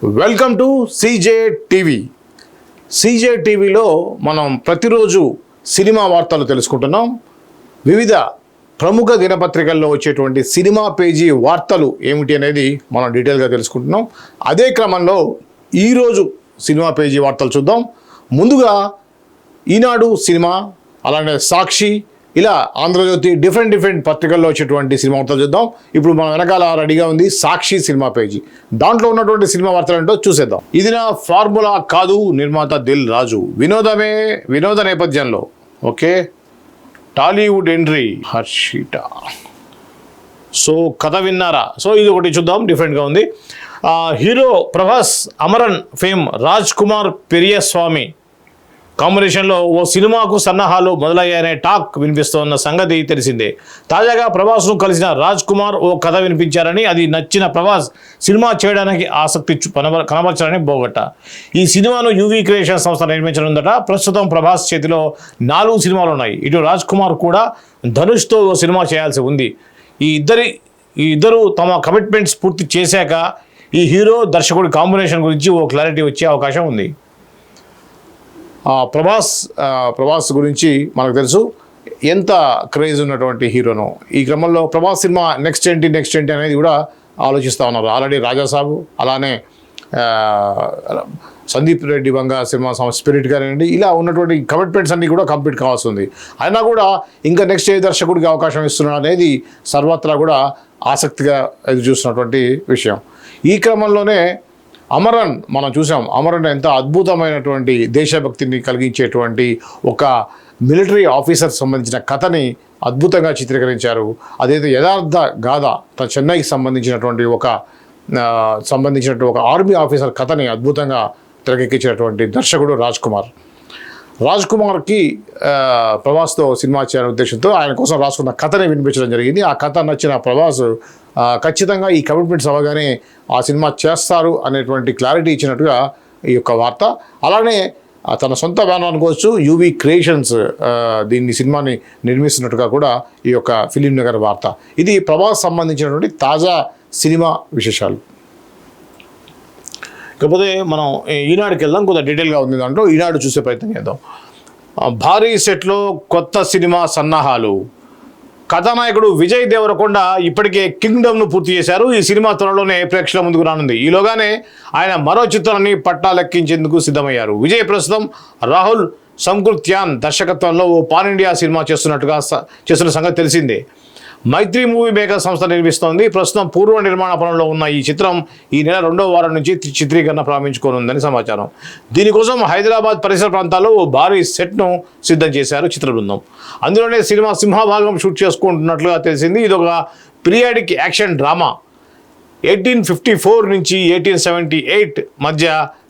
Welcome to CJ TV. CJ టీవీలో మనం ప్రతిరోజు సినిమా వార్తలు తెలుసుకుంటున్నాం. వివిధ ప్రముఖ దినపత్రికల్లో వచ్చేటువంటి సినిమా పేజీ వార్తలు ఏమిటి అనేది మనం డీటెయిల్గా తెలుసుకుంటున్నాం. అదే క్రమంలో ఈరోజు సినిమా పేజీ వార్తలు చూద్దాం. ముందుగా ఈనాడు సినిమా, అలానే సాక్షి, ఇలా ఆంధ్రజ్యోతి, డిఫరెంట్ పత్రికల్లో వచ్చేటువంటి సినిమా వార్తలు చూద్దాం. ఇప్పుడు మన వెనకాల రెడీగా ఉంది సాక్షి సినిమా పేజీ. దాంట్లో ఉన్నటువంటి సినిమా వార్తలు ఏంటో చూసేద్దాం. ఇది నా ఫార్ములా కాదు, నిర్మాత దిల్ రాజు. వినోద నేపథ్యంలో okay. Tollywood entry Harshita. So కథ విన్నారా? సో ఇది ఒకటి చూద్దాం, డిఫరెంట్గా ఉంది. హీరో ప్రభాస్, అమరన్ ఫేమ్ రాజ్ కుమార్ పెరియస్వామి కాంబినేషన్లో ఓ సినిమాకు సన్నాహాలు మొదలయ్యాయనే టాక్ వినిపిస్తోన్న సంగతి తెలిసిందే. తాజాగా ప్రభాస్ను కలిసిన రాజ్ కుమార్ ఓ కథ వినిపించారని, అది నచ్చిన ప్రభాస్ సినిమా చేయడానికి ఆసక్తి కనబరచారని బోగట్ట. ఈ సినిమాను యూవీ క్రియేషన్ సంస్థ నిర్మించనుందట. ప్రస్తుతం ప్రభాస్ చేతిలో 4 సినిమాలు ఉన్నాయి. ఇటు రాజ్ కుమార్ కూడా ధనుష్తో ఓ సినిమా చేయాల్సి ఉంది. ఈ ఇద్దరు తమ కమిట్మెంట్స్ పూర్తి చేశాక ఈ హీరో దర్శకుడి కాంబినేషన్ గురించి ఓ క్లారిటీ వచ్చే అవకాశం ఉంది. ప్రభాస్ గురించి మనకు తెలుసు ఎంత క్రేజ్ ఉన్నటువంటి హీరోను. ఈ క్రమంలో ప్రభాస్ సినిమా నెక్స్ట్ ఏంటి అనేది కూడా ఆలోచిస్తూ ఉన్నారు. ఆల్రెడీ రాజాసాబు, అలానే సందీప్ రెడ్డి వంగ సినిమా స్పిరిట్ కానివ్వండి, ఇలా ఉన్నటువంటి కమిట్మెంట్స్ అన్నీ కూడా కంప్లీట్ కావాల్సి ఉంది. అయినా కూడా ఇంకా నెక్స్ట్ ఏ దర్శకుడికి అవకాశం ఇస్తున్నాడు అనేది సర్వత్రా కూడా ఆసక్తిగా ఎదురు చూస్తున్నటువంటి విషయం. ఈ క్రమంలోనే అమరన్ మనం చూసాం. అమరన్ ఎంత అద్భుతమైనటువంటి దేశభక్తిని కలిగించేటువంటి ఒక మిలిటరీ ఆఫీసర్ సంబంధించిన కథని అద్భుతంగా చిత్రీకరించారు. అదైతే యథార్థ గాథ, చెన్నైకి సంబంధించినటువంటి ఒక ఆర్మీ ఆఫీసర్ కథని అద్భుతంగా తెరకెక్కించినటువంటి దర్శకుడు రాజ్ కుమార్కి ప్రభాస్తో సినిమా చేయాలనే ఉద్దేశంతో ఆయన కోసం రాసుకున్న కథని వినిపించడం జరిగింది. ఆ కథ నచ్చిన ప్రభాస్ ఖచ్చితంగా ఈ కమిట్మెంట్స్ అవ్వగానే ఆ సినిమా చేస్తారు అనేటువంటి క్లారిటీ ఇచ్చినట్టుగా ఈ యొక్క వార్త. అలానే తన సొంత బ్యానర్ అనుకోవచ్చు, యూవీ క్రియేషన్స్ సినిమాని నిర్మిస్తున్నట్టుగా కూడా ఈ యొక్క ఫిలిం నగర్ వార్త. ఇది ప్రభాస్ సంబంధించినటువంటి తాజా సినిమా విశేషాలు. కాకపోతే మనం ఈనాడుకి వెళ్దాం. కొంత డీటెయిల్గా ఉంది దాంట్లో. ఈనాడు చూసే ప్రయత్నం చేద్దాం. భారీ సెట్లో కొత్త సినిమా సన్నాహాలు. కథానాయకుడు విజయ్ దేవరకొండ ఇప్పటికే కింగ్డమ్ను పూర్తి చేశారు. ఈ సినిమా త్వరలోనే ప్రేక్షకుల ముందుకు రానుంది. ఈలోగానే ఆయన మరో చిత్రాన్ని పట్టాలెక్కించేందుకు సిద్ధమయ్యారు. విజయ్ ప్రస్తుతం రాహుల్ సంకృత్యాన్ దర్శకత్వంలో ఓ పాన్ ఇండియా సినిమా చేస్తున్న సంగతి తెలిసిందే. మైత్రి మూవీ మేకర్ సంస్థ నిర్మిస్తోంది. ప్రస్తుతం పూర్వ నిర్మాణ పనుల్లో ఉన్న ఈ చిత్రం ఈ నెల 2వ వారం నుంచి చిత్రీకరణ ప్రారంభించుకోనుందని సమాచారం. దీనికోసం హైదరాబాద్ పరిసర ప్రాంతాల్లో ఓ భారీ సెట్ను సిద్ధం చేశారు చిత్ర బృందం. అందులోనే సినిమా సింహభాగం షూట్ చేసుకుంటున్నట్లుగా తెలిసింది. ఇదొక పీరియాడిక్ యాక్షన్ డ్రామా. 1854 నుంచి 1878 మధ్య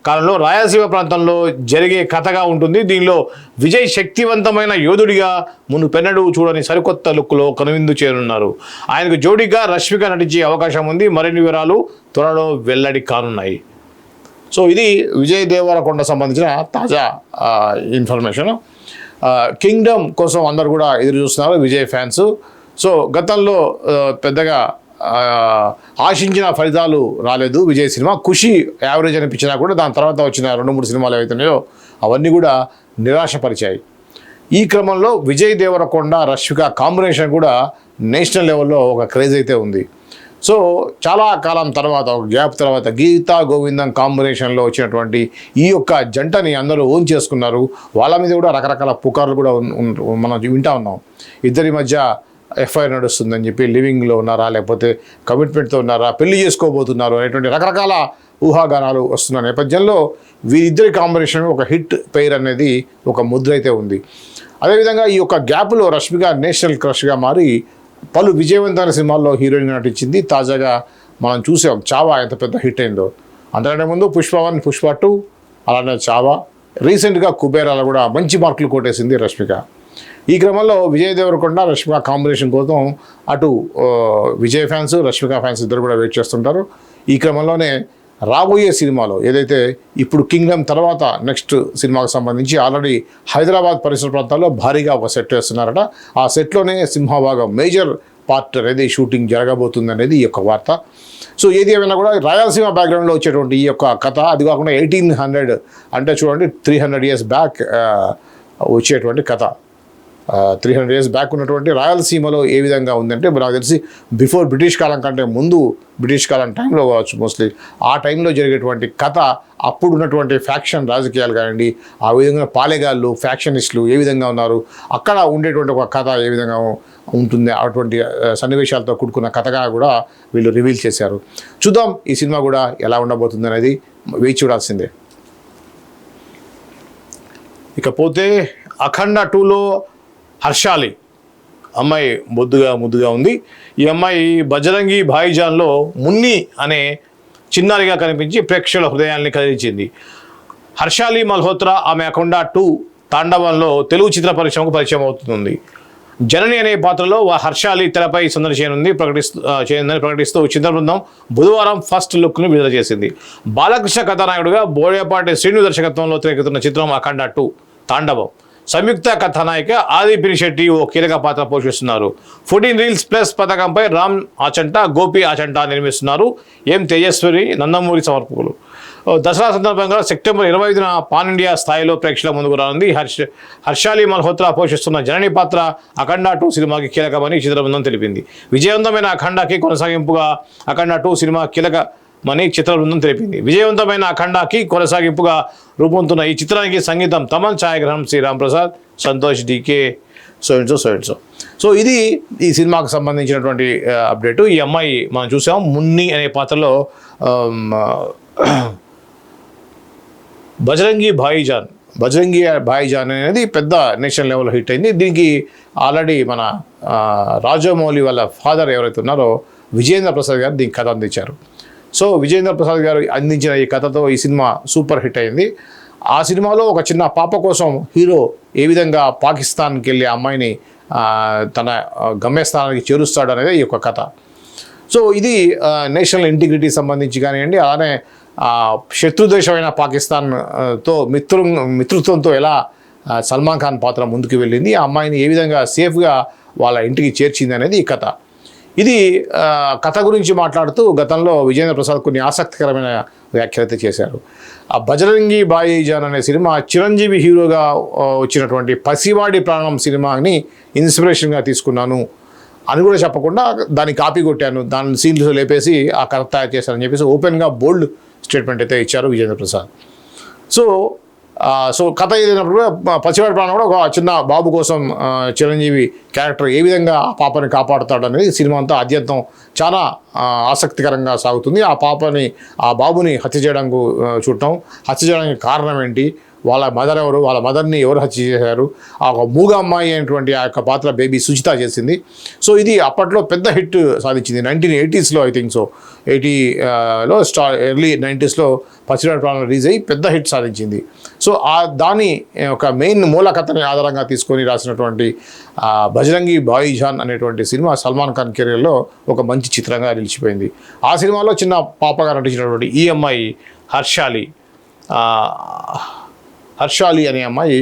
కాలంలో రాయలసీమ ప్రాంతంలో జరిగే కథగా ఉంటుంది. దీనిలో విజయ్ శక్తివంతమైన యోధుడిగా మునుపెన్నడూ చూడని సరికొత్త లుక్లో కనువిందు చేరున్నారు. ఆయనకు జోడీగా రష్మిక నటించే అవకాశం ఉంది. మరిన్ని వివరాలు త్వరలో వెల్లడి కానున్నాయి. సో ఇది విజయ్ దేవరకొండ సంబంధించిన తాజా ఇన్ఫర్మేషన్. కింగ్డమ్ కోసం అందరు కూడా ఎదురు చూస్తున్నారు, విజయ్ ఫ్యాన్స్. సో గతంలో పెద్దగా ఆశించిన ఫలితాలు రాలేదు విజయ్ సినిమా. ఖుషి యావరేజ్ అనిపించినా కూడా దాని తర్వాత వచ్చిన 2-3 సినిమాలు ఏవైతున్నాయో అవన్నీ కూడా నిరాశపరిచాయి. ఈ క్రమంలో విజయ్ దేవరకొండ, రష్మిక కాంబినేషన్ కూడా నేషనల్ లెవెల్లో ఒక క్రేజ్ అయితే ఉంది. సో చాలా కాలం తర్వాత, ఒక గ్యాప్ తర్వాత గీతా గోవిందం కాంబినేషన్లో వచ్చినటువంటి ఈ యొక్క జంటని అందరూ ఓన్ చేసుకున్నారు. వాళ్ళ మీద కూడా రకరకాల పుకార్లు కూడా మనం వింటా ఉన్నాం. ఇద్దరి మధ్య ఎఫ్ఐఆర్ నడుస్తుందని చెప్పి, లివింగ్లో ఉన్నారా, లేకపోతే కమిట్మెంట్తో ఉన్నారా, పెళ్లి చేసుకోబోతున్నారు అనేటువంటి రకరకాల ఊహాగానాలు వస్తున్న నేపథ్యంలో వీరిద్దరి కాంబినేషన్ ఒక హిట్ పెయిర్ అనేది ఒక ముద్ర అయితే ఉంది. అదేవిధంగా ఈ యొక్క గ్యాప్లో రష్మిక నేషనల్ క్రష్గా మారి పలు విజయవంతమైన సినిమాల్లో హీరోయిన్గా నటించింది. తాజాగా మనం చూసాం చావా ఎంత పెద్ద హిట్ అయిందో. అంతకంటే ముందు పుష్ప 1, పుష్ప 2, అలానే చావా, రీసెంట్గా కుబేరాలో కూడా మంచి మార్కులు కొట్టేసింది రష్మిక. ఈ క్రమంలో విజయ్ దేవరకొండ, రష్మిక కాంబినేషన్ కోసం అటు విజయ్ ఫ్యాన్స్, రష్మిక ఫ్యాన్స్ ఇద్దరు కూడా వెయిట్ చేస్తుంటారు. ఈ క్రమంలోనే రాబోయే సినిమాలో ఏదైతే ఇప్పుడు కింగ్డమ్ తర్వాత నెక్స్ట్ సినిమాకు సంబంధించి ఆల్రెడీ హైదరాబాద్ పరిసర ప్రాంతాల్లో భారీగా ఒక సెట్ వేస్తున్నారట. ఆ సెట్లోనే సింహభాగం మేజర్ పార్ట్ అనేది షూటింగ్ జరగబోతుంది అనేది ఈ యొక్క వార్త. సో ఏది ఏమైనా కూడా రాయలసీమ బ్యాక్గ్రౌండ్లో వచ్చేటువంటి ఈ యొక్క కథ, అది కాకుండా 1800 అంటే చూడండి 300 years బ్యాక్ వచ్చేటువంటి కథ. 300 years బ్యాక్ ఉన్నటువంటి రాయలసీమలో ఏ విధంగా ఉందంటే, నాకు తెలిసి బిఫోర్ బ్రిటిష్ కాలం కంటే ముందు, బ్రిటిష్ కాలం టైంలో కావచ్చు మోస్ట్లీ, ఆ టైంలో జరిగేటువంటి కథ, అప్పుడు ఉన్నటువంటి ఫ్యాక్షన్ రాజకీయాలు కానివ్వండి, ఆ విధంగా పాలెగాళ్ళు ఫ్యాక్షనిస్టులు ఏ విధంగా ఉన్నారు, అక్కడ ఉండేటువంటి ఒక కథ ఏ విధంగా ఉంటుంది, అటువంటి సన్నివేశాలతో కూడుకున్న కథగా కూడా వీళ్ళు రివీల్ చేశారు. చూద్దాం ఈ సినిమా కూడా ఎలా ఉండబోతుంది అనేది వేచి చూడాల్సిందే. ఇకపోతే అఖండ 2లో హర్షాలి అమ్మాయి ముద్దుగా ఉంది. ఈ అమ్మాయి బజరంగి భాయిజాన్లో మున్ని అనే చిన్నారిగా కనిపించి ప్రేక్షకుల హృదయాల్ని కదిలించింది. హర్షాలి మల్హోత్రా ఆమె అఖండ 2 తాండవంలో తెలుగు చిత్ర పరిశ్రమకు పరిచయం అవుతుంది. జనని అనే పాత్రలో హర్షాలి తెరపై సందడి చేయనుందని ప్రకటిస్తూ చిత్ర బృందం బుధవారం ఫస్ట్ లుక్ను విడుదల చేసింది. బాలకృష్ణ కథానాయకుడిగా బోయపాటి శ్రీను దర్శకత్వంలో తెరకెక్కుతున్న చిత్రం అఖండ 2 తాండవం. సంయుక్త కథానాయిక ఆది పినిశెట్టి ఓ కీలక పాత్ర పోషిస్తున్నారు. 14 Reels Plus పథకంపై రామ్ ఆచంట, గోపి ఆచంట నిర్మిస్తున్నారు. తేజస్వరి నందమూరి సమర్పకులు. దసరా సందర్భంగా సెప్టెంబర్ 25న పాన్ ఇండియా స్థాయిలో ప్రేక్షకుల ముందుకు రానుంది. హర్షాలి మల్హోత్రా పోషిస్తున్న జనని పాత్ర అఖండ 2 సినిమాకి కీలకమని చిత్రబృందం తెలిపింది. విజయవంతమైన అఖండకి కొనసాగింపుగా అఖండ 2 సినిమా కీలకమని చిత్రబృందం తెలిపింది. విజయవంతమైన అఖండకి కొనసాగింపుగా రూపొందుతున్న ఈ చిత్రానికి సంగీతం తమన్, ఛాయాగ్రహణం శ్రీరామ్ ప్రసాద్, సంతోష్ డీకే, సో. సో ఇది ఈ సినిమాకు సంబంధించినటువంటి అప్డేటు. ఈ అమ్మాయి మనం చూసాం మున్ని అనే పాత్రలో బజరంగి భాయిజాన్ అనేది పెద్ద నేషనల్ లెవెల్లో హిట్ అయింది. దీనికి ఆల్రెడీ మన రాజమౌళి వాళ్ళ ఫాదర్ ఎవరైతే ఉన్నారో విజయేంద్ర ప్రసాద్ గారు దీనికి కథ అందించారు. సో విజయేంద్ర ప్రసాద్ గారు అందించిన ఈ కథతో ఈ సినిమా సూపర్ హిట్ అయింది. ఆ సినిమాలో ఒక చిన్న పాప కోసం హీరో ఏ విధంగా పాకిస్తాన్కి వెళ్ళి అమ్మాయిని తన గమ్యస్థానానికి చేరుస్తాడు అనేది ఈ యొక్క కథ. సో ఇది నేషనల్ ఇంటిగ్రిటీ సంబంధించి కానివ్వండి, అలానే శత్రుదేశమైన పాకిస్తాన్తో మిత్రత్వంతో ఎలా సల్మాన్ ఖాన్ పాత్ర ముందుకు వెళ్ళింది, ఆ అమ్మాయిని ఏ విధంగా సేఫ్గా వాళ్ళ ఇంటికి చేర్చింది అనేది ఈ కథ. ఇది కథ గురించి మాట్లాడుతూ గతంలో విజయేంద్ర ప్రసాద్ కొన్ని ఆసక్తికరమైన వ్యాఖ్యలు అయితే చేశారు. ఆ బజరంగి భాయిజాన్ అనే సినిమా చిరంజీవి హీరోగా వచ్చినటువంటి పసివాడి ప్రాణం సినిమాని ఇన్స్పిరేషన్గా తీసుకున్నాను అని కూడా చెప్పకుండా దాన్ని కాపీ కొట్టాను, దాని సీన్లు లేపేసి ఆ కథ తయారు చేశానని చెప్పేసి ఓపెన్గా బోల్డ్ స్టేట్మెంట్ అయితే ఇచ్చారు విజయేంద్ర ప్రసాద్. సో కథ ఏదైనప్పుడు కూడా పసివాడి ప్రాణం కూడా ఒక చిన్న బాబు కోసం చిరంజీవి క్యారెక్టర్ ఏ విధంగా ఆ పాపని కాపాడుతాడు అనేది సినిమా అంతా ఆద్యంతం చాలా ఆసక్తికరంగా సాగుతుంది. ఆ బాబుని హత్య చేయడానికి చేయడానికి కారణం ఏంటి, వాళ్ళ మదర్ ఎవరు, వాళ్ళ మదర్ని ఎవరు హత్య చేశారు, ఆ ఒక మూగ అమ్మాయి అయినటువంటి ఆ యొక్క పాత్ర బేబీ సుచిత చేసింది. సో ఇది అప్పట్లో పెద్ద హిట్ సాధించింది. 1980sలో ఐ థింక్ సో 80లో ఎర్లీ 90sలో పసివాడి ప్రాణం రిలీజ్ అయ్యి పెద్ద హిట్ సాధించింది. సో దాని ఒక మెయిన్ మూల కథని ఆధారంగా తీసుకొని రాసినటువంటి బజరంగి భాయిజాన్ అనేటువంటి సినిమా సల్మాన్ ఖాన్ కెరీర్లో ఒక మంచి చిత్రంగా నిలిచిపోయింది. ఆ సినిమాలో చిన్న పాపగా నటించినటువంటి ఈ అమ్మాయి హర్షాలి అనే అమ్మాయి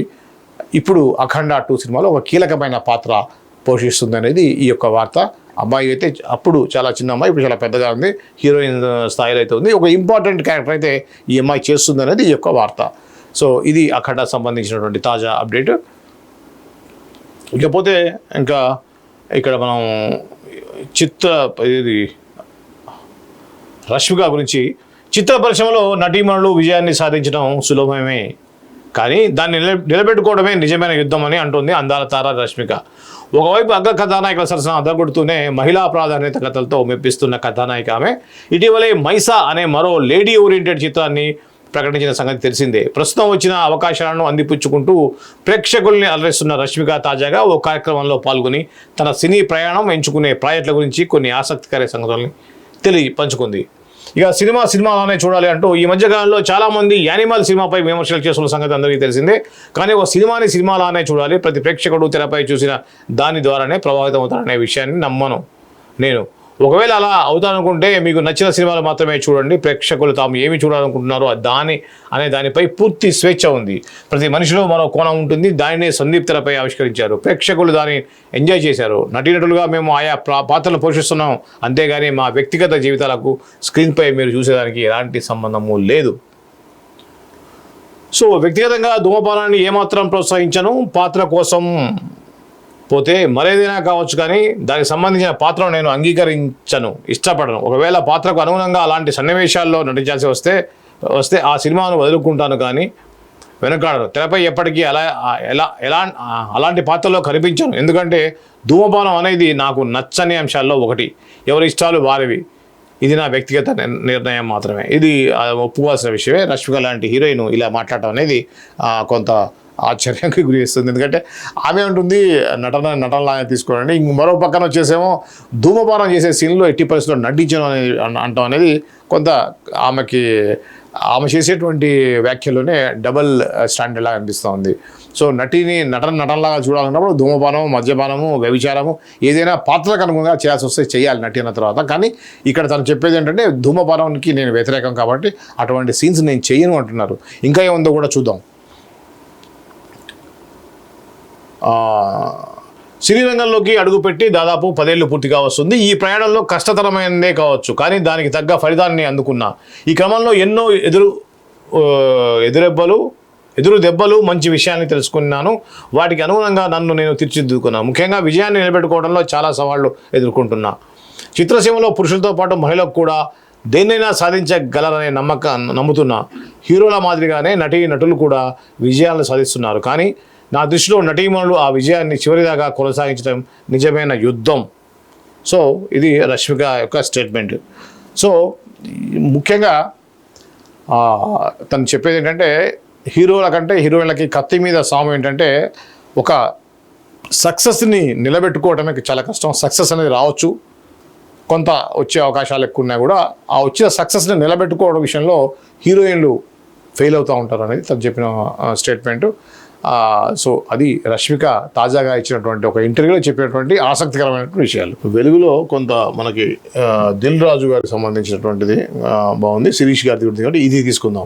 ఇప్పుడు అఖండ 2 సినిమాలో ఒక కీలకమైన పాత్ర పోషిస్తుంది అనేది ఈ యొక్క వార్త. అమ్మాయి అయితే అప్పుడు చాలా చిన్న అమ్మాయి, ఇప్పుడు చాలా పెద్దగా ఉంది, హీరోయిన్ స్థాయిలో అయితే ఉంది, ఒక ఇంపార్టెంట్ క్యారెక్టర్ అయితే ఈ అమ్మాయి చేస్తుంది అనేది ఈ యొక్క వార్త. సో ఇది అఖండ సంబంధించినటువంటి తాజా అప్డేట్. ఇకపోతే ఇంకా ఇక్కడ మనం రష్మిక గురించి, చిత్ర పరిశ్రమలో నటీమణులు విజయాన్ని సాధించడం సులభమే కానీ దాన్ని నిలబెట్టుకోవడమే నిజమైన యుద్ధం అని అంటుంది అందాల తార రష్మిక. ఒకవైపు అగ్ర కథానాయకుల సరసన అదరగొడుతూనే మహిళా ప్రాధాన్యత కథలతో మెప్పిస్తున్న కథానాయిక ఆమె ఇటీవలే మైసా అనే మరో లేడీ ఓరియంటెడ్ చిత్రాన్ని ప్రకటించిన సంగతి తెలిసిందే. ప్రస్తుతం వచ్చిన అవకాశాలను అందిపుచ్చుకుంటూ ప్రేక్షకుల్ని అలరిస్తున్న రష్మిక తాజాగా ఓ కార్యక్రమంలో పాల్గొని తన సినీ ప్రయాణం ఎంచుకునే ప్రాజెక్టుల గురించి కొన్ని ఆసక్తికర సంగతుల్ని పంచుకుంది. ఇక సినిమాలోనే చూడాలి అంటూ ఈ మధ్యకాలంలో చాలామంది యానిమల్ సినిమాపై విమర్శలు చేస్తున్న సంగతి అందరికీ తెలిసిందే. కానీ ఒక సినిమాలానే చూడాలి, ప్రతి ప్రేక్షకుడు తెరపై చూసిన దాని ద్వారానే ప్రభావితం అవుతాడనే విషయాన్ని నమ్మను నేను. ఒకవేళ అలా అవుతానుకుంటే మీకు నచ్చిన సినిమాలు మాత్రమే చూడండి. ప్రేక్షకులు తాము ఏమి చూడాలనుకుంటున్నారో దానిపై పూర్తి స్వేచ్ఛ ఉంది. ప్రతి మనిషిలో మరో కోణం ఉంటుంది. దానినే సందీప్ తెరపై ఆవిష్కరించారు. ప్రేక్షకులు దాన్ని ఎంజాయ్ చేశారు. నటీనటులుగా మేము ఆయా పాత్రలు పోషిస్తున్నాం, అంతేగాని మా వ్యక్తిగత జీవితాలకు స్క్రీన్పై మీరు చూసేదానికి ఎలాంటి సంబంధము లేదు. సో వ్యక్తిగతంగా ధూమపానాన్ని ఏమాత్రం ప్రోత్సహించను. పాత్ర కోసం పోతే మరేదైనా కావచ్చు, కానీ దానికి సంబంధించిన పాత్రను నేను అంగీకరించను, ఇష్టపడను. ఒకవేళ పాత్రకు అనుగుణంగా అలాంటి సన్నివేశాల్లో నటించాల్సి వస్తే ఆ సినిమాను వదులుకుంటాను, కానీ వెనకాడను. తెరపై ఎప్పటికీ అలాంటి పాత్రలో కనిపించను. ఎందుకంటే ధూమపానం అనేది నాకు నచ్చని అంశాల్లో ఒకటి. ఎవరి ఇష్టాలు వారివి. ఇది నా వ్యక్తిగత నిర్ణయం మాత్రమే. ఇది ఒప్పుకోవాల్సిన విషయమే. రష్మిక లాంటి హీరోయిన్ ఇలా మాట్లాడటం అనేది కొంత ఆశ్చర్యానికి గురి చేస్తుంది. ఎందుకంటే ఆమె ఉంటుంది నటనలాగా తీసుకోండి. ఇంక మరో పక్కన వచ్చేసేమో ధూమపానం చేసే సీన్లో ఎట్టి పరిస్థితుల్లో నటించడం అనేది అంటాం అనేది కొంత ఆమె చేసేటువంటి వ్యాఖ్యలోనే డబల్ స్టాండర్డ్ లాగా అనిపిస్తూ ఉంది. సో నటనలాగా చూడాలన్నప్పుడు ధూమపానము, మద్యపానము, వ్యభిచారము ఏదైనా పాత్రకు అనుగుణంగా చేయాల్సి వస్తే చేయాలి నటి అన్న తర్వాత. కానీ ఇక్కడ తను చెప్పేది ఏంటంటే ధూమపానానికి నేను వ్యతిరేకం కాబట్టి అటువంటి సీన్స్ నేను చేయను అంటున్నారు. ఇంకా ఏముందో కూడా చూద్దాం. సినీ రంగంలోకి అడుగుపెట్టి దాదాపు 10 ఏళ్ళు పూర్తిగా వస్తుంది. ఈ ప్రయాణంలో కష్టతరమైనదే కావచ్చు, కానీ దానికి తగ్గ ఫలితాన్ని అందుకున్నా. ఈ క్రమంలో ఎన్నో ఎదురు దెబ్బలు మంచి విషయాన్ని తెలుసుకున్నాను. వాటికి అనుగుణంగా నన్ను నేను తీర్చిదిద్దుకున్నాను. ముఖ్యంగా విజయాన్ని నిలబెట్టుకోవడంలో చాలా సవాళ్లు ఎదుర్కొంటున్నా. చిత్రసీమలో పురుషులతో పాటు మహిళలకు కూడా దేన్నైనా సాధించగలరనే నమ్ముతున్నా. హీరోల మాదిరిగానే నటులు కూడా విజయాలను సాధిస్తున్నారు. కానీ నా దృష్టిలో నటీమణులు ఆ విజయాన్ని చివరిదాకా కొనసాగించడం నిజమైన యుద్ధం. సో ఇది రష్మిక యొక్క స్టేట్మెంట్. సో ముఖ్యంగా తను చెప్పేది ఏంటంటే హీరోల కంటే హీరోయిన్లకి కత్తి మీద సాము ఏంటంటే ఒక సక్సెస్ని నిలబెట్టుకోవటమే చాలా కష్టం. సక్సెస్ అనేది రావచ్చు, కొంత వచ్చే అవకాశాలు ఎక్కువ ఉన్నా కూడా ఆ వచ్చిన సక్సెస్ని నిలబెట్టుకోవడం విషయంలో హీరోయిన్లు ఫెయిల్ అవుతూ ఉంటారు అనేది తను చెప్పిన స్టేట్మెంటు. సో అది రష్మిక తాజాగా ఇచ్చినటువంటి ఒక ఇంటర్వ్యూలో చెప్పినటువంటి ఆసక్తికరమైనటువంటి విషయాలు. వెలుగులో కొంత మనకి దిల్ రాజు గారికి సంబంధించినటువంటిది బాగుంది, శిరీష్ గారి గురించి, కాబట్టి ఇది తీసుకుందాం.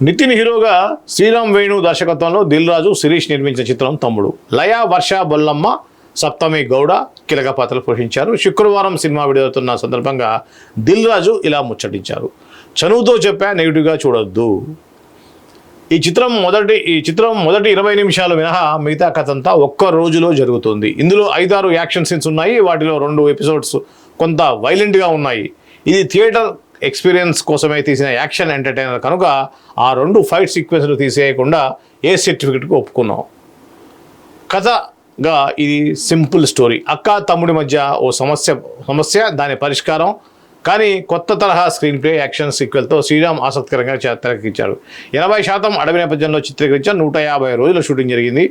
నితిన్ హీరోగా శ్రీరామ్ వేణు దర్శకత్వంలో దిల్ రాజు, శిరీష్ నిర్మించిన చిత్రం తమ్ముడు. లయ, వర్ష, బొల్లమ్మ, సప్తమి గౌడ కీలక పాత్రలు పోషించారు. శుక్రవారం సినిమా విడుదలవుతున్న సందర్భంగా దిల్ రాజు ఇలా ముచ్చటించారు. చనువుతో చెప్పా, నెగిటివ్గా చూడొద్దు. ఈ చిత్రం మొదటి 20 నిమిషాలు మినహా మిగతా కథ అంతా ఒక్క రోజులో జరుగుతుంది. ఇందులో 5-6 యాక్షన్ సీన్స్ ఉన్నాయి. వాటిలో 2 ఎపిసోడ్స్ కొంత వైలెంట్గా ఉన్నాయి. ఇది థియేటర్ ఎక్స్పీరియన్స్ కోసమే తీసిన యాక్షన్ ఎంటర్టైనర్ కనుక ఆ 2 ఫైట్ సీక్వెన్స్లు తీసేయకుండా ఏ సర్టిఫికెట్కి ఒప్పుకున్నాం. కథగా ఇది సింపుల్ స్టోరీ. అక్క తమ్ముడి మధ్య ఓ సమస్య, దాని పరిష్కారం. కానీ కొత్త తరహా స్క్రీన్ ప్లే, యాక్షన్ సీక్వెల్తో శ్రీరామ్ ఆసక్తికరంగా తెరకెక్కించారు. 80% అడవి నేపథ్యంలో చిత్రీకరించారు. 150 రోజుల షూటింగ్ జరిగింది.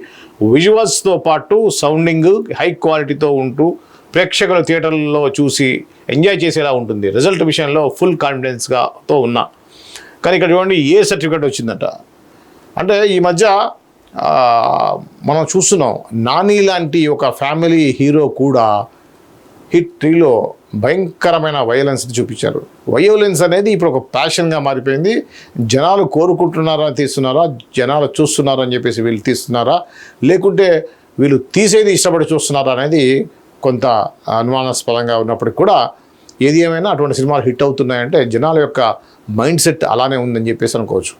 విజువల్స్తో పాటు సౌండింగ్ హై క్వాలిటీతో ఉంటూ ప్రేక్షకుల థియేటర్లలో చూసి ఎంజాయ్ చేసేలా ఉంటుంది. రిజల్ట్ విషయంలో ఫుల్ కాన్ఫిడెన్స్తో ఉన్నా. కానీ ఇక్కడ చూడండి ఏ సర్టిఫికెట్ వచ్చిందట అంటే ఈ మధ్య మనం చూస్తున్నాం. నాని లాంటి ఒక ఫ్యామిలీ హీరో కూడా హిట్ 3లో భయంకరమైన వైలెన్స్ని చూపించారు. వయోలెన్స్ అనేది ఇప్పుడు ఒక ప్యాషన్గా మారిపోయింది. జనాలు కోరుకుంటున్నారా తీస్తున్నారా, జనాలు చూస్తున్నారా అని చెప్పేసి వీళ్ళు తీస్తున్నారా, లేకుంటే వీళ్ళు తీసేది ఇష్టపడి చూస్తున్నారా అనేది కొంత అనుమానాస్పదంగా ఉన్నప్పటికి కూడా ఏది ఏమైనా అటువంటి సినిమాలు హిట్ అవుతున్నాయంటే జనాల యొక్క మైండ్ సెట్ అలానే ఉందని చెప్పేసి అనుకోవచ్చు.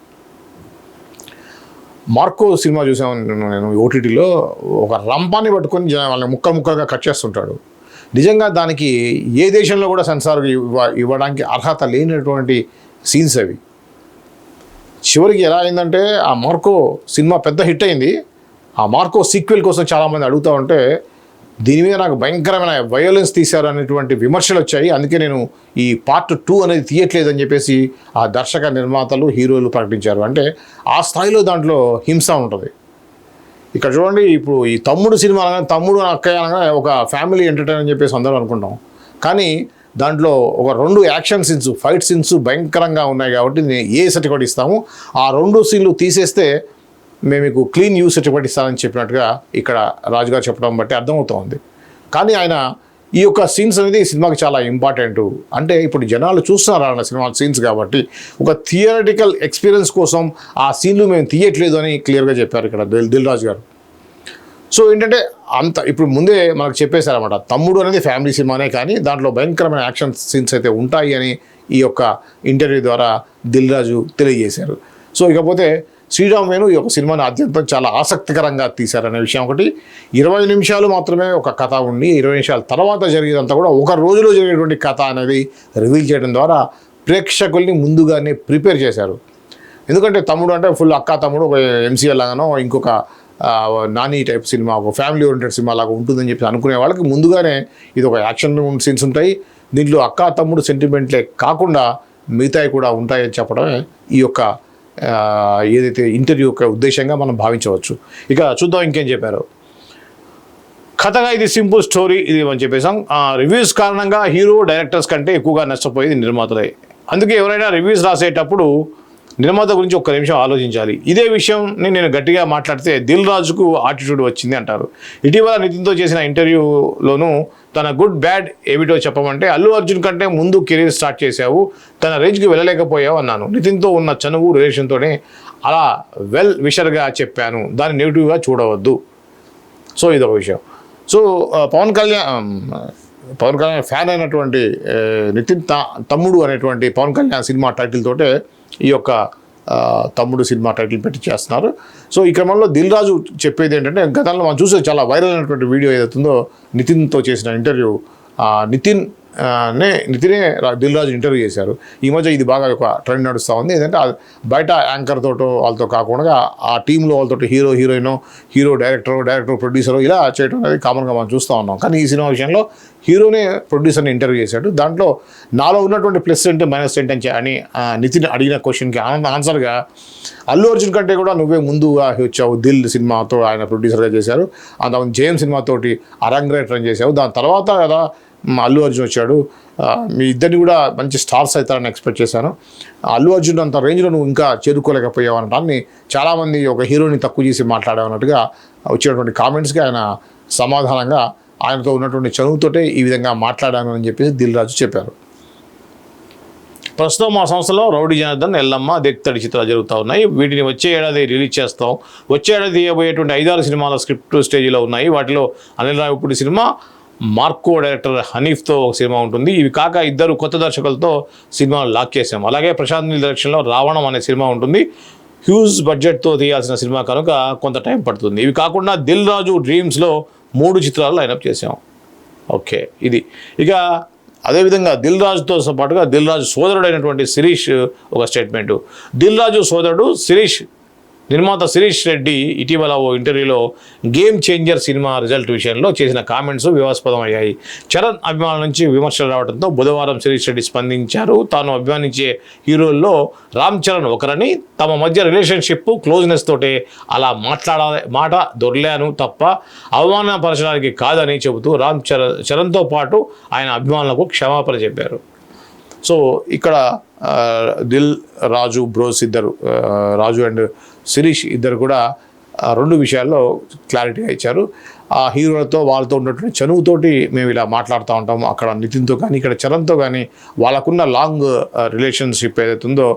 మార్కో సినిమా చూసాను నేను ఓటీటీలో. ఒక రంపాన్ని పట్టుకొని వాళ్ళని ముక్కలుగా కట్ చేస్తుంటాడు. నిజంగా దానికి ఏ దేశంలో కూడా సెన్సార్ ఇవ్వడానికి అర్హత లేనటువంటి సీన్స్ అవి. చివరికి ఎలా అయిందంటే ఆ మార్కో సినిమా పెద్ద హిట్ అయింది. ఆ మార్కో సీక్వెల్ కోసం చాలామంది అడుగుతూ ఉంటే దీని మీద నాకు భయంకరమైన వయోలెన్స్ తీశారు అనేటువంటి విమర్శలు వచ్చాయి. అందుకే నేను ఈ పార్ట్ 2 అనేది తీయట్లేదని చెప్పేసి ఆ దర్శక నిర్మాతలు, హీరోలు ప్రకటించారు. అంటే ఆ స్థాయిలో దాంట్లో హింస ఉంటుంది. ఇక్కడ చూడండి, ఇప్పుడు ఈ తమ్ముడు సినిమా అనగా తమ్ముడు అక్కయ్య అనగా ఒక ఫ్యామిలీ ఎంటర్టైన్ అని చెప్పేసి అందరూ అనుకుంటాం. కానీ దాంట్లో ఒక 2 యాక్షన్ సీన్స్, ఫైట్ సీన్స్ భయంకరంగా ఉన్నాయి కాబట్టి నేను ఏ సర్టిఫికేట్ ఇస్తాము, ఆ 2 సీన్లు తీసేస్తే మేము మీకు క్లీన్ యూ సర్టిఫికేట్ ఇస్తానని చెప్పినట్టుగా ఇక్కడ రాజుగారు చెప్పడం బట్టి అర్థమవుతోంది. కానీ ఆయన ఈ యొక్క సీన్స్ అనేది ఈ సినిమాకి చాలా ఇంపార్టెంట్. అంటే ఇప్పుడు జనాలు చూస్తున్నారు అన్న సినిమా సీన్స్ కాబట్టి ఒక థియరటికల్ ఎక్స్పీరియన్స్ కోసం ఆ సీన్లు మేము తీయట్లేదు అని క్లియర్గా చెప్పారు ఇక్కడ దిల్ రాజు గారు. సో ఏంటంటే అంత ఇప్పుడు ముందే మనకు చెప్పేశారన్నమాట, తమ్ముడు అనేది ఫ్యామిలీ సినిమానే కానీ దాంట్లో భయంకరమైన యాక్షన్ సీన్స్ అయితే ఉంటాయి అని ఈ యొక్క ఇంటర్వ్యూ ద్వారా దిల్ రాజు తెలియజేశారు. సో ఇకపోతే శ్రీరామ్ వేణు ఈ యొక్క సినిమాని అత్యంతం చాలా ఆసక్తికరంగా తీశారనే విషయం ఒకటి. 20 నిమిషాలు మాత్రమే ఒక కథ ఉండి 20 నిమిషాల తర్వాత జరిగేదంతా కూడా ఒక రోజులో జరిగేటువంటి కథ అనేది రివీల్ చేయడం ద్వారా ప్రేక్షకుల్ని ముందుగానే ప్రిపేర్ చేశారు. ఎందుకంటే తమ్ముడు అంటే ఫుల్ అక్క తమ్ముడు ఒక ఎంసీఏ లాగానో ఇంకొక నాని టైప్ సినిమా, ఒక ఫ్యామిలీ ఓరియంటెడ్ సినిమా లాగా ఉంటుందని చెప్పి అనుకునే వాళ్ళకి ముందుగానే ఇది ఒక యాక్షన్ సీన్స్ ఉంటాయి, దీంట్లో అక్క తమ్ముడు సెంటిమెంట్లే కాకుండా మిగతాయి కూడా ఉంటాయని చెప్పడమే ఈ యొక్క ఏదైతే ఇంటర్వ్యూ యొక్క ఉద్దేశంగా మనం భావించవచ్చు. ఇక చూద్దాం ఇంకేం చెప్పారు. కథగా ఇది సింపుల్ స్టోరీ ఇది అని చెప్పేసాం. రివ్యూస్ కారణంగా హీరో డైరెక్టర్స్ కంటే ఎక్కువగా నష్టపోయేది నిర్మాతలే. అందుకే ఎవరైనా రివ్యూస్ రాసేటప్పుడు నిర్మాత గురించి ఒక్క నిమిషం ఆలోచించాలి. ఇదే విషయంని నేను గట్టిగా మాట్లాడితే దిల్ రాజుకు ఆటిట్యూడ్ వచ్చింది అంటారు. ఇటీవల నితిన్తో చేసిన ఇంటర్వ్యూలోనూ తన గుడ్ బ్యాడ్ ఏమిటో చెప్పమంటే అల్లు అర్జున్ కంటే ముందు కెరీర్ స్టార్ట్ చేశావు, తన రేంజ్కి వెళ్ళలేకపోయావు అన్నాను. నితిన్తో ఉన్న చనువు రిలేషన్తోనే అలా వెల్ విషర్గా చెప్పాను, దాన్ని నెగిటివ్గా చూడవద్దు. సో ఇదొక విషయం. సో పవన్ కళ్యాణ్ ఫ్యాన్ అయినటువంటి నితిన్ తమ్ముడు అనేటువంటి పవన్ కళ్యాణ్ సినిమా టైటిల్ తోటే ఈ యొక్క తమ్ముడు సినిమా టైటిల్ పెట్టి చేస్తున్నారు. సో ఈ క్రమంలో దిల్ రాజు చెప్పేది ఏంటంటే గతంలో మనం చూసే చాలా వైరల్ అయినటువంటి వీడియో ఏదైతుందో నితిన్తో చేసిన ఇంటర్వ్యూ, నితినే దిల్ రాజు ఇంటర్వ్యూ చేశారు. ఈ మధ్య ఇది బాగా ఒక ట్రెండ్ నడుస్తూ ఉంది. ఏంటంటే బయట యాంకర్ తోటో వాళ్ళతో కాకుండా ఆ టీంలో వాళ్ళతో హీరోయిన్, హీరో డైరెక్టర్ ప్రొడ్యూసర్ ఇలా చేయడం అనేది కామన్గా మనం చూస్తూ ఉన్నాం. కానీ ఈ సినిమా విషయంలో హీరోనే ప్రొడ్యూసర్ని ఇంటర్వ్యూ చేశాడు. దాంట్లో నాలో ఉన్నటువంటి ప్లస్ ఏంటి మైనస్ ఏంటి అని నితిన్ అడిగిన క్వశ్చన్కి ఆన్సర్గా అల్లు అర్జున్ కంటే కూడా నువ్వే ముందుగా వచ్చావు, దిల్ సినిమాతో ఆయన ప్రొడ్యూసర్గా చేశారు, అంతకుముందు జేఎం సినిమాతోటి అరంగేట్రం చేశావు, దాని తర్వాత కదా అల్లు అర్జున్ వచ్చాడు, మీ ఇద్దరిని కూడా మంచి స్టార్స్ అవుతారని ఎక్స్పెక్ట్ చేశాను, అల్లు అర్జున్ అంత రేంజ్లో నువ్వు ఇంకా చేరుకోలేకపోయావు అనటాన్ని చాలామంది ఒక హీరోని తక్కువ చేసి మాట్లాడామన్నట్టుగా వచ్చినటువంటి కామెంట్స్కి ఆయన సమాధానంగా ఆయనతో ఉన్నటువంటి చదువుతోటే ఈ విధంగా మాట్లాడాను అని చెప్పేసి దిల్ రాజు చెప్పారు. ప్రస్తుతం మా సంస్థలో రౌడీ జనార్దన్, ఎల్లమ్మ, దెక్తడి చిత్రాలు జరుగుతూ ఉన్నాయి. వీటిని వచ్చే ఏడాది రిలీజ్ చేస్తాం. వచ్చే ఏడాది తీయబోయేటువంటి 5-6 సినిమాల స్క్రిప్ట్ స్టేజ్లో ఉన్నాయి. వాటిలో అనిల్ రావిపూడి సినిమా, మార్కో డైరెక్టర్ హనీఫ్తో ఒక సినిమా ఉంటుంది. ఇవి కాక 2 కొత్త దర్శకులతో సినిమాలు లాక్ చేసాం. అలాగే ప్రశాంత్ నీల్ డైరెక్షన్లో రావణం అనే సినిమా ఉంటుంది. హ్యూజ్ బడ్జెట్తో తీయాల్సిన సినిమా కనుక కొంత టైం పడుతుంది. ఇవి కాకుండా దిల్ రాజు డ్రీమ్స్లో 3 చిత్రాలు లైనప్ చేసాం. ఓకే, ఇది ఇక అదేవిధంగా దిల్ రాజుతో పాటుగా దిల్ రాజు సోదరుడైనటువంటి శిరీష్ ఒక స్టేట్మెంటు. దిల్ రాజు సోదరుడు నిర్మాత శిరీష్ రెడ్డి ఇటీవల ఓ ఇంటర్వ్యూలో గేమ్ చేంజర్ సినిమా రిజల్ట్ విషయంలో చేసిన కామెంట్స్ వివాదాస్పదం అయ్యాయి. చరణ్ అభిమానుల నుంచి విమర్శలు రావడంతో బుధవారం శిరీష్ రెడ్డి స్పందించారు. తాను అభిమానించే హీరోల్లో రామ్ చరణ్ ఒకరని, తమ మధ్య రిలేషన్షిప్ క్లోజ్నెస్ తోటే అలా మాట దొర్లాను తప్ప అవమానపరచడానికి కాదని చెబుతూ చరణ్తో పాటు ఆయన అభిమానులకు క్షమాపణ చెప్పారు. సో ఇక్కడ దిల్ రాజు బ్రోస్ ఇద్దరు, రాజు అండ్ శిరీష్ ఇద్దరు కూడా 2 విషయాల్లో క్లారిటీగా ఇచ్చారు. ఆ హీరోలతో వాళ్ళతో ఉన్నటువంటి చనువుతోటి మేము ఇలా మాట్లాడుతూ ఉంటాము. అక్కడ నితిన్తో కానీ ఇక్కడ చరణ్తో కానీ వాళ్ళకున్న లాంగ్ రిలేషన్షిప్ ఏదైతే ఉందో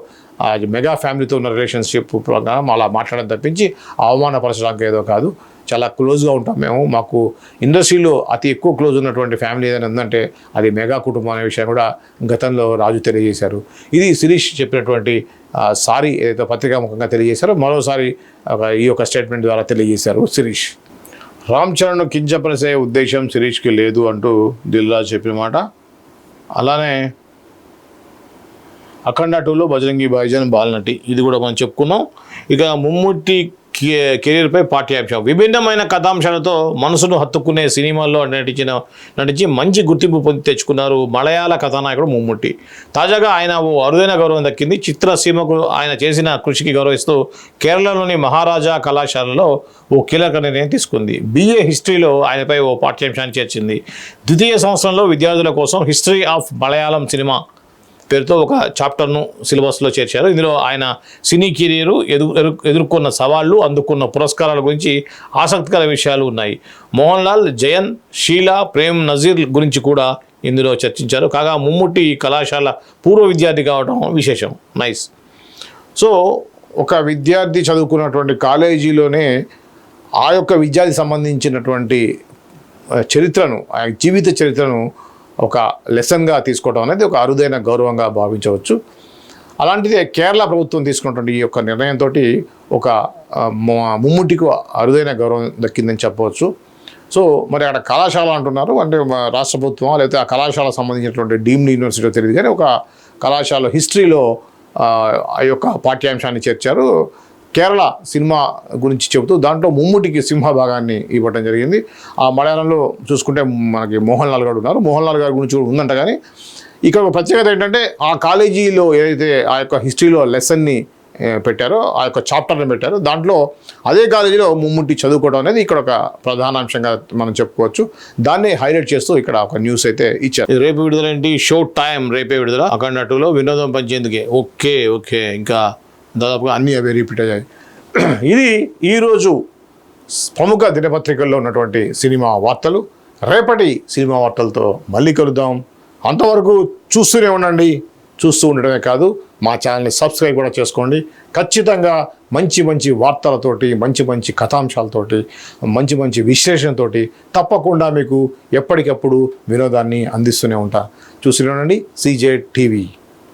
మెగా ఫ్యామిలీతో ఉన్న రిలేషన్షిప్ ప్రకారం అలా మాట్లాడడం తప్పించి అవమానపరచడానికి ఏదో కాదు. చాలా క్లోజ్గా ఉంటాం మేము. మాకు ఇండస్ట్రీలో అతి ఎక్కువ క్లోజ్ ఉన్నటువంటి ఫ్యామిలీ ఏదైనా ఉందంటే అది మెగా కుటుంబం అనే విషయం కూడా గతంలో రాజు తెలియజేశారు. ఇది శిరీష్ చెప్పినటువంటి సారీ ఏదైతే పత్రికాముఖంగా తెలియజేశారో మరోసారి ఈ యొక్క స్టేట్మెంట్ ద్వారా తెలియజేశారు శిరీష్. రామ్ చరణ్ను కించపరిచే ఉద్దేశం శిరీష్కి లేదు అంటూ దిల్ రాజు చెప్పిన మాట. అలానే అఖండ 2లో బజరంగి భాయిజాన్ బాలనటి, ఇది కూడా మనం చెప్పుకున్నాం. ఇక మమ్ముట్టి కెరీర్పై పాఠ్యాంశం. విభిన్నమైన కథాంశాలతో మనసును హత్తుకునే సినిమాల్లో నటించి మంచి గుర్తింపు పొంది తెచ్చుకున్నారు మలయాళ కథానాయకుడు మమ్ముట్టి. తాజాగా ఆయన ఓ అరుదైన గౌరవం దక్కింది. చిత్రసీమకు ఆయన చేసిన కృషికి గౌరవిస్తూ కేరళలోని మహారాజా కళాశాలలో ఓ కీలక నిర్ణయం తీసుకుంది. BA హిస్టరీలో ఆయనపై ఓ పాఠ్యాంశాన్ని చేర్చింది. 2వ సంవత్సరంలో విద్యార్థుల కోసం హిస్టరీ ఆఫ్ మలయాళం సినిమా పేరుతో ఒక చాప్టర్ను సిలబస్లో చేర్చారు. ఇందులో ఆయన సినీ కెరీరు ఎదుర్కొన్న సవాళ్లు, అందుకున్న పురస్కారాల గురించి ఆసక్తికర విషయాలు ఉన్నాయి. మోహన్ లాల్, జయన్, షీలా, ప్రేమ్ నజీర్ గురించి కూడా ఇందులో చర్చించారు. కాగా ముమ్ముట్టి కళాశాల పూర్వ విద్యార్థి కావడం విశేషం. నైస్. సో ఒక విద్యార్థి చదువుకున్నటువంటి కాలేజీలోనే ఆ యొక్క విద్యార్థి సంబంధించినటువంటి చరిత్రను, ఆ జీవిత చరిత్రను ఒక లెసన్గా తీసుకోవడం అనేది ఒక అరుదైన గౌరవంగా భావించవచ్చు. అలాంటిదే కేరళ ప్రభుత్వం తీసుకున్నటువంటి ఈ యొక్క నిర్ణయంతో ఒక ముమ్ముటికి అరుదైన గౌరవం దక్కిందని చెప్పవచ్చు. సో మరి అక్కడ కళాశాల అంటున్నారు, అంటే రాష్ట్ర ప్రభుత్వం లేకపోతే ఆ కళాశాలకు సంబంధించినటువంటి డీమ్డ్ యూనివర్సిటీ తెలియదు, కానీ ఒక కళాశాల హిస్టరీలో ఆ యొక్క పాఠ్యాంశాన్ని చేర్చారు. కేరళ సినిమా గురించి చెబుతూ దాంట్లో ముమ్ముటికి సింహభాగాన్ని ఇవ్వడం జరిగింది. ఆ మలయాళంలో చూసుకుంటే మనకి మోహన్ లాల్ గారు ఉన్నారు, మోహన్ లాల్ గారి గురించి కూడా ఉందంట. కానీ ఇక్కడ ఒక ప్రత్యేకత ఏంటంటే ఆ కాలేజీలో ఏదైతే ఆ యొక్క హిస్టరీలో లెసన్ని పెట్టారో, ఆ యొక్క చాప్టర్ని పెట్టారో, దాంట్లో అదే కాలేజీలో ముమ్ముటి చదువుకోవడం అనేది ఇక్కడ ఒక ప్రధానాంశంగా మనం చెప్పుకోవచ్చు. దాన్ని హైలైట్ చేస్తూ ఇక్కడ ఒక న్యూస్ అయితే ఇచ్చారు. రేపు విడుదల ఏంటి? షో టైం రేపే విడుదల. అఖండ 2లో వినోదం పంచేందుకే. ఓకే ఇంకా దాదాపుగా అన్నీ అవే రిపీట్ అయ్యాయి. ఇది ఈరోజు ప్రముఖ దినపత్రికల్లో ఉన్నటువంటి సినిమా వార్తలు. రేపటి సినిమా వార్తలతో మళ్ళీ కలుద్దాం. అంతవరకు చూస్తూనే ఉండండి. చూస్తూ ఉండడమే కాదు, మా ఛానల్ని సబ్స్క్రైబ్ కూడా చేసుకోండి. ఖచ్చితంగా మంచి మంచి వార్తలతోటి, మంచి మంచి కథాంశాలతోటి, మంచి మంచి విశ్లేషణతోటి తప్పకుండా మీకు ఎప్పటికప్పుడు వినోదాన్ని అందిస్తూనే ఉంటా. చూస్తూనే ఉండండి CJ TV.